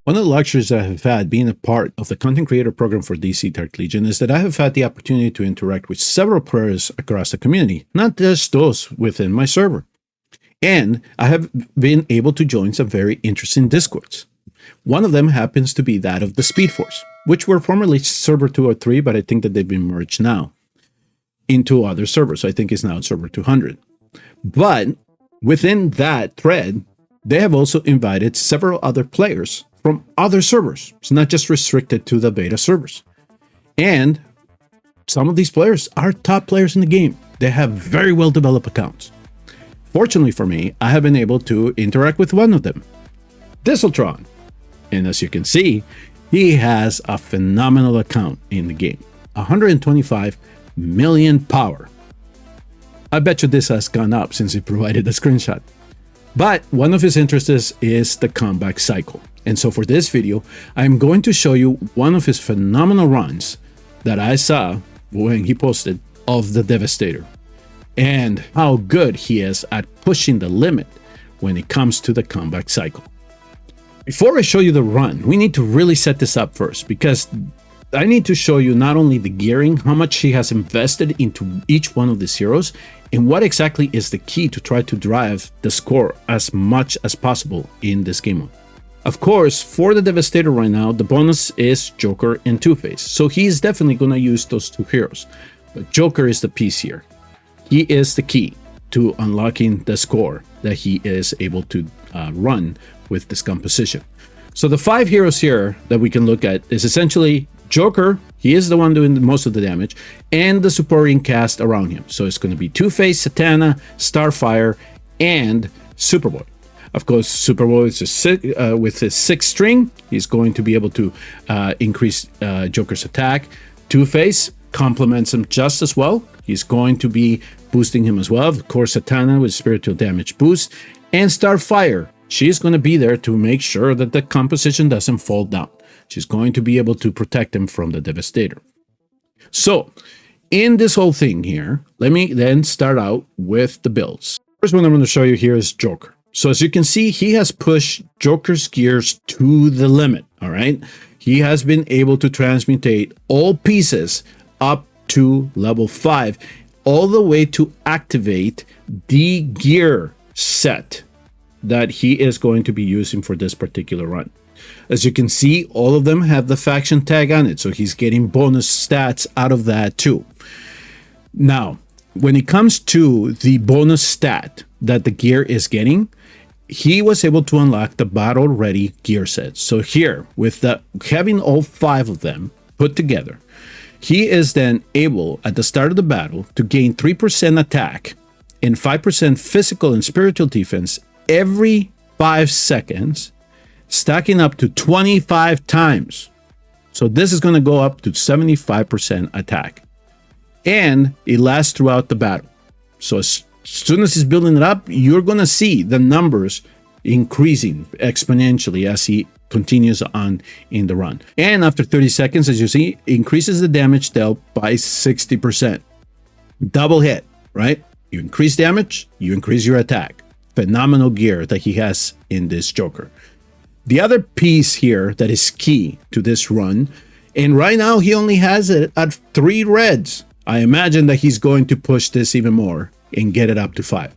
One of the luxuries I have had being a part of the content creator program for DC Dark Legion is that I have had the opportunity to interact with several players across the community, not just those within my server. And I have been able to join some very interesting discords. One of them happens to be that of the Speed Force, which were formerly server 203, but I think that they've been merged now into other servers. So I think it's now server 200. But within that thread, they have also invited several other players from other servers. It's not just restricted to the beta servers. And some of these players are top players in the game. They have very well developed accounts. Fortunately for me, I have been able to interact with one of them, Dizzltron. And as you can see, he has a phenomenal account in the game. 125 million power. I bet you this has gone up since he provided a screenshot. But one of his interests is the comeback cycle. And so for this video, I'm going to show you one of his phenomenal runs that I saw when he posted of the Devastator, and how good he is at pushing the limit when it comes to the comeback cycle. Before I show you the run, we need to really set this up first, because I need to show you not only the gearing, how much he has invested into each one of these heroes, and what exactly is the key to try to drive the score as much as possible in this game mode. Of course, for the Devastator right now, the bonus is Joker and Two-Face, so he's definitely going to use those two heroes. But Joker is the piece here. He is the key to unlocking the score that he is able to run with this composition. So the 5 heroes here that we can look at is essentially Joker. He is the one doing most of the damage, and the supporting cast around him. So it's going to be Two-Face, Satana, Starfire, and Superboy. Of course, Superboy is with his 6th string. He's going to be able to increase Joker's attack. Two-Face complements him just as well. He's going to be boosting him as well. Of course, Satana with spiritual damage boost. And Starfire, she's going to be there to make sure that the composition doesn't fall down. She's going to be able to protect him from the Devastator. So, in this whole thing here, let me then start out with the builds. First one I'm going to show you here is Joker. So as you can see, he has pushed Joker's gears to the limit, all right? He has been able to transmutate all pieces up to level 5, all the way to activate the gear set that he is going to be using for this particular run. As you can see, all of them have the faction tag on it, so he's getting bonus stats out of that too. Now, when it comes to the bonus stat that the gear is getting, he was able to unlock the battle ready gear set. So here, with having all 5 of them put together, he is then able at the start of the battle to gain 3% attack and 5% physical and spiritual defense every 5 seconds, stacking up to 25 times. So this is going to go up to 75% attack, and it lasts throughout the battle. So as soon as he's building it up, you're going to see the numbers increasing exponentially as he continues on in the run. And after 30 seconds, as you see, increases the damage dealt by 60%. Double hit, right? You increase damage, you increase your attack. Phenomenal gear that he has in this Joker. The other piece here that is key to this run, and right now he only has it at 3 reds. I imagine that he's going to push this even more and get it up to 5.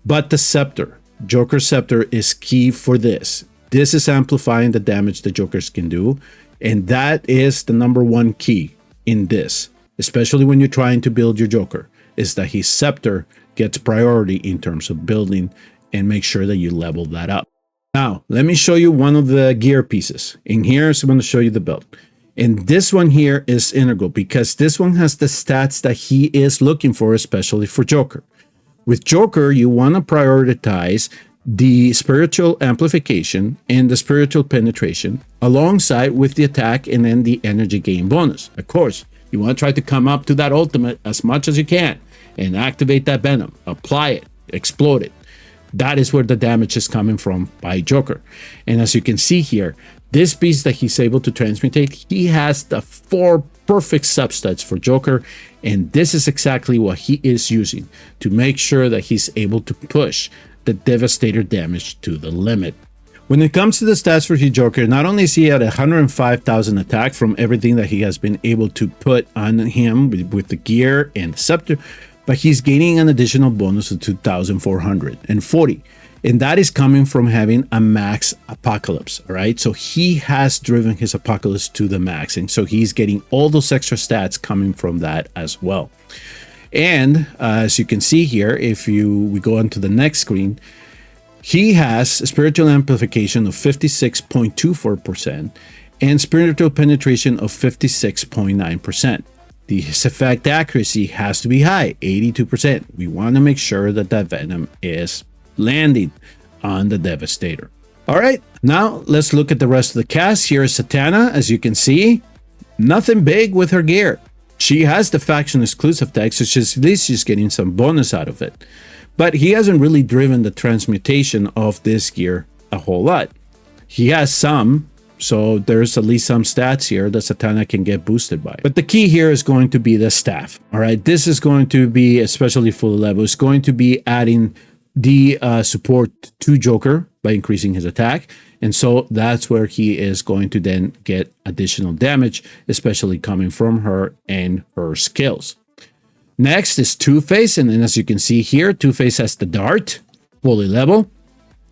But the Scepter, Joker Scepter, is key for this. This is amplifying the damage the Jokers can do, and that is the #1 key in this, especially when you're trying to build your Joker, is that his Scepter gets priority in terms of building, and make sure that you level that up. Now, let me show you one of the gear pieces. In here, so I'm going to show you the build. And this one here is integral because this one has the stats that he is looking for, especially for Joker. With Joker, you want to prioritize the spiritual amplification and the spiritual penetration alongside with the attack and then the energy gain bonus. Of course, you want to try to come up to that ultimate as much as you can and activate that venom, apply it, explode it. That is where the damage is coming from by Joker. And as you can see here, this piece that he's able to transmutate, he has the 4 perfect substats for Joker, and this is exactly what he is using to make sure that he's able to push the Devastator damage to the limit When it comes to the stats for Joker, not only is he at 105,000 attack from everything that he has been able to put on him with the gear and the scepter, but he's gaining an additional bonus of 2,440. And that is coming from having a max apocalypse, all right? So he has driven his apocalypse to the max, and so he's getting all those extra stats coming from that as well. And as you can see here, if we go on to the next screen, he has spiritual amplification of 56.24% and spiritual penetration of 56.9%. His effect accuracy has to be high, 82%. We want to make sure that that venom is landing on the Devastator. All right, now let's look at the rest of the cast. Here is Satana. As you can see, nothing big with her gear. She has the faction exclusive tag, so at least she's getting some bonus out of it. But he hasn't really driven the transmutation of this gear a whole lot. He has some, so there's at least some stats here that Satana can get boosted by. But the key here is going to be the staff. All right, this is going to be, especially full level, it's going to be adding the support to Joker by increasing his attack. And so that's where he is going to then get additional damage, especially coming from her and her skills. Next is Two-Face, and then as you can see here, Two-Face has the dart, fully level,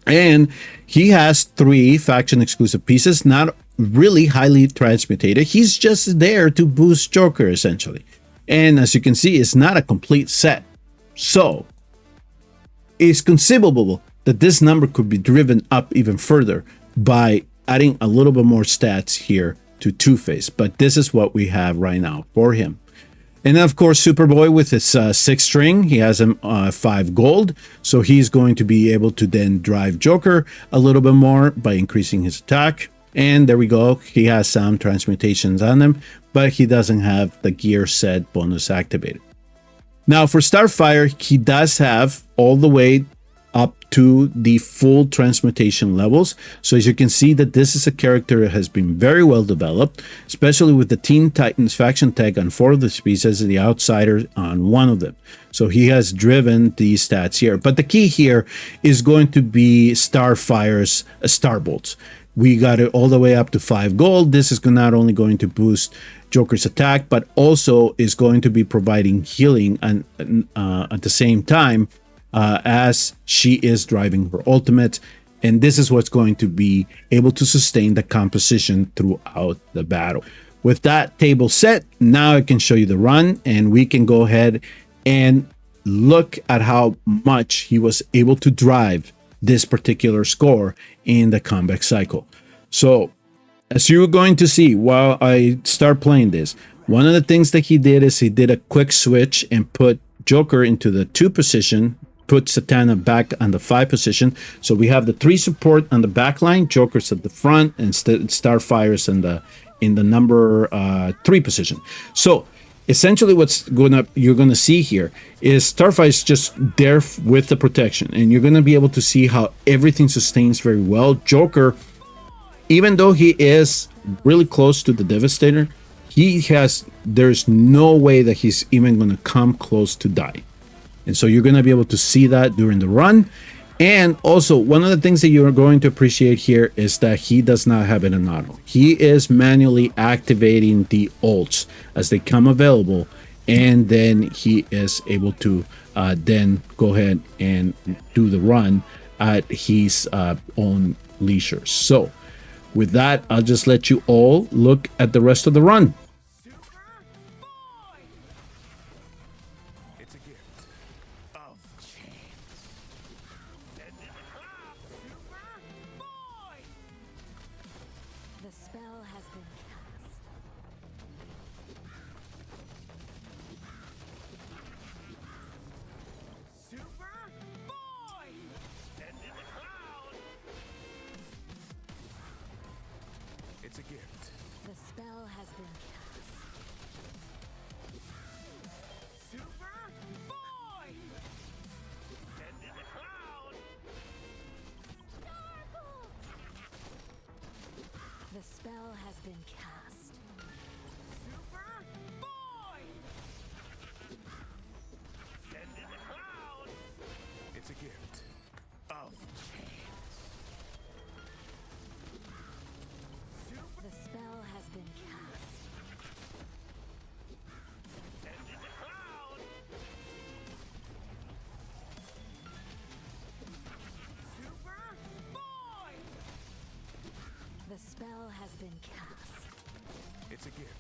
and he has 3 faction exclusive pieces, not really highly transmutated. He's just there to boost Joker, essentially. And as you can see, it's not a complete set. So it's conceivable that this number could be driven up even further by adding a little bit more stats here to Two-Face, but this is what we have right now for him. And then, of course, Superboy with his 6 string, he has him 5 gold. So he's going to be able to then drive Joker a little bit more by increasing his attack. And there we go. He has some transmutations on him, but he doesn't have the gear set bonus activated. Now for Starfire, he does have all the way up to the full transmutation levels. So as you can see that this is a character that has been very well developed, especially with the Teen Titans faction tag on 4 of the species and the Outsider on 1 of them. So he has driven these stats here. But the key here is going to be Starfire's Starbolts. We got it all the way up to 5 gold. This is not only going to boost Joker's attack, but also is going to be providing healing and at the same time, as she is driving her ultimate, and this is what's going to be able to sustain the composition throughout the battle. With that table set, now I can show you the run, and we can go ahead and look at how much he was able to drive this particular score in the comeback cycle. So as you're going to see while I start playing this, one of the things that he did is he did a quick switch and put Joker into the 2 position, put Satana back on the 5 position. So we have the 3 support on the back line, Joker's at the front, and Starfire's in the number 3 position. So essentially what's you're gonna see here is Starfire's just there with the protection, and you're gonna be able to see how everything sustains very well. Joker, even though he is really close to the Devastator, there's no way that he's even gonna come close to die. And so you're going to be able to see that during the run. And also, one of the things that you're going to appreciate here is that he does not have it in auto. He is manually activating the ults as they come available, and then he is able to then go ahead and do the run at his own leisure. So with that, I'll just let you all look at the rest of the run. The spell has been cast. Superboy! Stand in the cloud! It's a gift. The spell has been cast. Superboy! Stand in the cloud! Starbolt! The spell has been cast. It's a gift.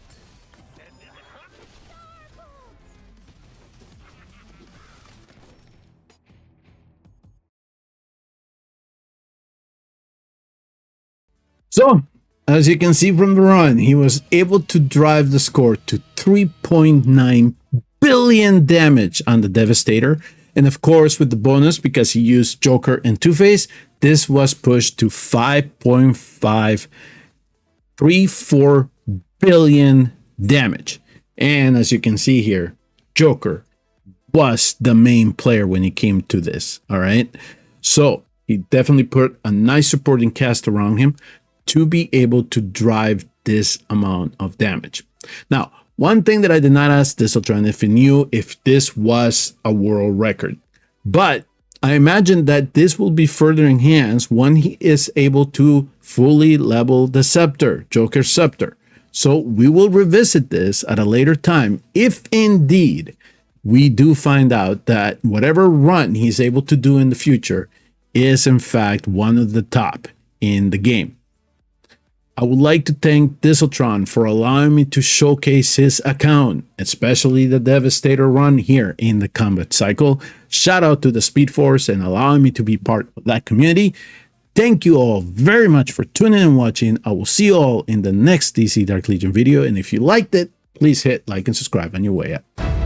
So, as you can see from the run, he was able to drive the score to 3.9 billion damage on the Devastator. And of course, with the bonus, because he used Joker and Two-Face, this was pushed to 5.534 billion damage. And as you can see here, Joker was the main player when it came to this. All right. So he definitely put a nice supporting cast around him to be able to drive this amount of damage. Now, one thing that I did not ask Dizzltron if he knew if this was a world record, but I imagine that this will be further enhanced when he is able to fully level the scepter, Joker's scepter. So we will revisit this at a later time if indeed we do find out that whatever run he's able to do in the future is in fact one of the top in the game. I would like to thank Dizzltron for allowing me to showcase his account, especially the Devastator run here in the combat cycle. Shout out to the Speed Force and allowing me to be part of that community. Thank you all very much for tuning in and watching. I will see you all in the next DC Dark Legion video. And if you liked it, please hit like and subscribe on your way out.